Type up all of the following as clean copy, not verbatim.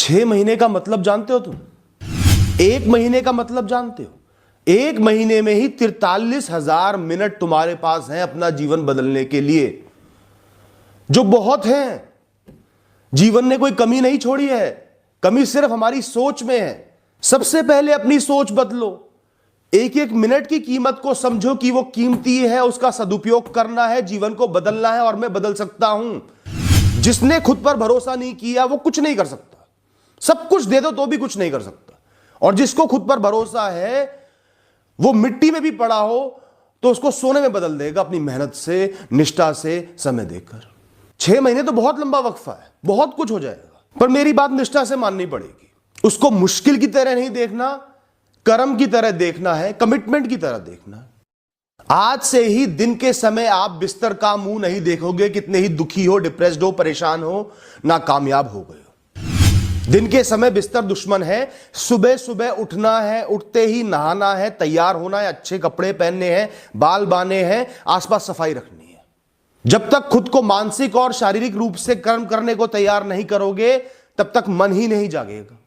6 महीने का मतलब जानते हो तुम? 1 महीने का मतलब जानते हो? 1 महीने में ही 43,000 मिनट तुम्हारे पास हैं अपना जीवन बदलने के लिए, जो बहुत है। जीवन ने कोई कमी नहीं छोड़ी है, कमी सिर्फ हमारी सोच में है। सबसे पहले अपनी सोच बदलो। एक एक मिनट की कीमत को समझो कि वो कीमती है, उसका सदुपयोग करना है, जीवन को बदलना है। और मैं बदल सकता हूं। जिसने खुद पर भरोसा नहीं किया वो कुछ नहीं कर सकता। सब कुछ दे दो तो भी कुछ नहीं कर सकता। और जिसको खुद पर भरोसा है वो मिट्टी में भी पड़ा हो तो उसको सोने में बदल देगा, अपनी मेहनत से, निष्ठा से, समय देकर। 6 महीने तो बहुत लंबा वक्फा है, बहुत कुछ हो जाएगा। पर मेरी बात निष्ठा से माननी पड़ेगी। उसको मुश्किल की तरह नहीं देखना, कर्म की तरह देखना है, कमिटमेंट की तरह देखना है। आज से ही दिन के समय आप बिस्तर का मुंह नहीं देखोगे, कितने ही दुखी हो, डिप्रेस्ड हो, परेशान हो, ना कामयाब हो गए हो। दिन के समय बिस्तर दुश्मन है। सुबह सुबह उठना है, उठते ही नहाना है, तैयार होना है, अच्छे कपड़े पहनने हैं, बाल बांधने हैं, आसपास सफाई रखनी है। जब तक खुद को मानसिक और शारीरिक रूप से कर्म करने को तैयार नहीं करोगे तब तक मन ही नहीं जागेगा।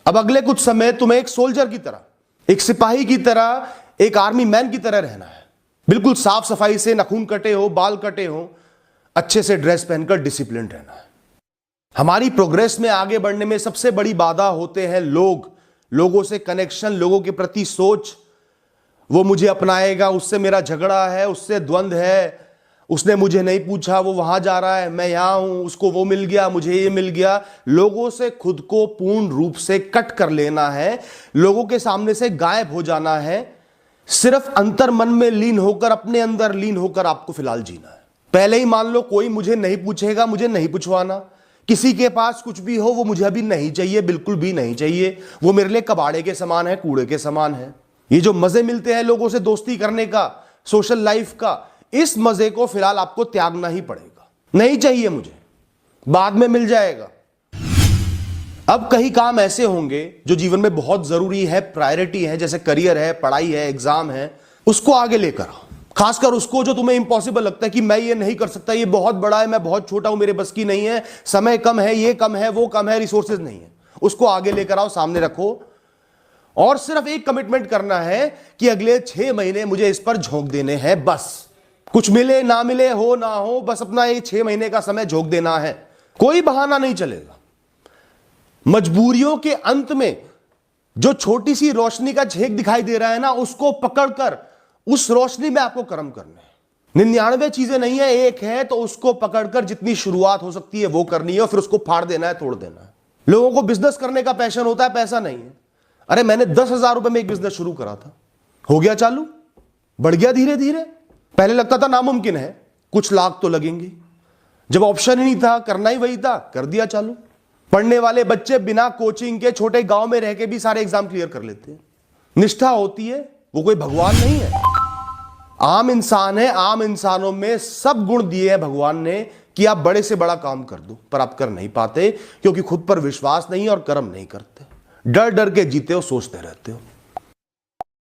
अब अगले कुछ समय तुम्हें एक सोल्जर की तरह, एक सिपाही की तरह, एक आर्मी मैन की तरह रहना है। बिल्कुल साफ सफाई से, नाखून कटे हो, बाल कटे हो, अच्छे से ड्रेस पहनकर डिसिप्लिन रहना है। हमारी प्रोग्रेस में आगे बढ़ने में सबसे बड़ी बाधा होते हैं लोग, लोगों से कनेक्शन, लोगों के प्रति सोच। वो मुझे अपनाएगा, उससे मेरा झगड़ा है, उससे द्वंद्व है, उसने मुझे नहीं पूछा, वो वहां जा रहा है, मैं यहां हूं, उसको वो मिल गया, मुझे ये मिल गया। लोगों से खुद को पूर्ण रूप से कट कर लेना है, लोगों के सामने से गायब हो जाना है। सिर्फ अंतर मन में लीन होकर, अपने अंदर लीन होकर आपको फिलहाल जीना है। पहले ही मान लो कोई मुझे नहीं पूछेगा, मुझे नहीं पूछवाना। किसी के पास कुछ भी हो वो मुझे अभी नहीं चाहिए, बिल्कुल भी नहीं चाहिए। वो मेरे लिए कबाड़े के समान है, कूड़े के समान है। ये जो मजे मिलते हैं लोगों से दोस्ती करने का, सोशल लाइफ का, इस मजे को फिलहाल आपको त्यागना ही पड़ेगा। नहीं चाहिए मुझे, बाद में मिल जाएगा। अब कई काम ऐसे होंगे जो जीवन में बहुत जरूरी है, प्रायोरिटी है, जैसे करियर है, पढ़ाई है, एग्जाम है, उसको आगे लेकर आओ। खासकर उसको जो तुम्हें इंपॉसिबल लगता है कि मैं ये नहीं कर सकता, ये बहुत बड़ा है, मैं बहुत छोटा हूं, मेरे बस की नहीं है, समय कम है, ये कम है, वो कम है, रिसोर्सेज नहीं है। उसको आगे लेकर आओ, सामने रखो। और सिर्फ एक कमिटमेंट करना है कि अगले 6 महीने मुझे इस पर झोंक देने हैं। बस कुछ मिले ना मिले, हो ना हो, बस अपना ये 6 महीने का समय झोंक देना है। कोई बहाना नहीं चलेगा। मजबूरियों के अंत में जो छोटी सी रोशनी का झेक दिखाई दे रहा है ना, उसको पकड़कर उस रोशनी में आपको कर्म करना है। 99 चीजें नहीं है, एक है, तो उसको पकड़कर जितनी शुरुआत हो सकती है वो करनी है, और फिर उसको फाड़ देना है, तोड़ देना है। लोगों को बिजनेस करने का पैशन होता है, पैसा नहीं है। अरे मैंने 10,000 रुपए में एक बिजनेस शुरू करा था, हो गया चालू, बढ़ गया धीरे धीरे। पहले लगता था नामुमकिन है, कुछ लाख तो लगेंगे। जब ऑप्शन ही नहीं था, करना ही वही था, कर दिया चालू। पढ़ने वाले बच्चे बिना कोचिंग के छोटे गांव में रह के भी सारे एग्जाम क्लियर कर लेते हैं। निष्ठा होती है, वो कोई भगवान नहीं है, आम इंसान है। आम इंसानों में सब गुण दिए हैं भगवान ने कि आप बड़े से बड़ा काम कर दो, पर आप कर नहीं पाते क्योंकि खुद पर विश्वास नहीं और कर्म नहीं करते। डर डर के जीते हो, सोचते रहते हो।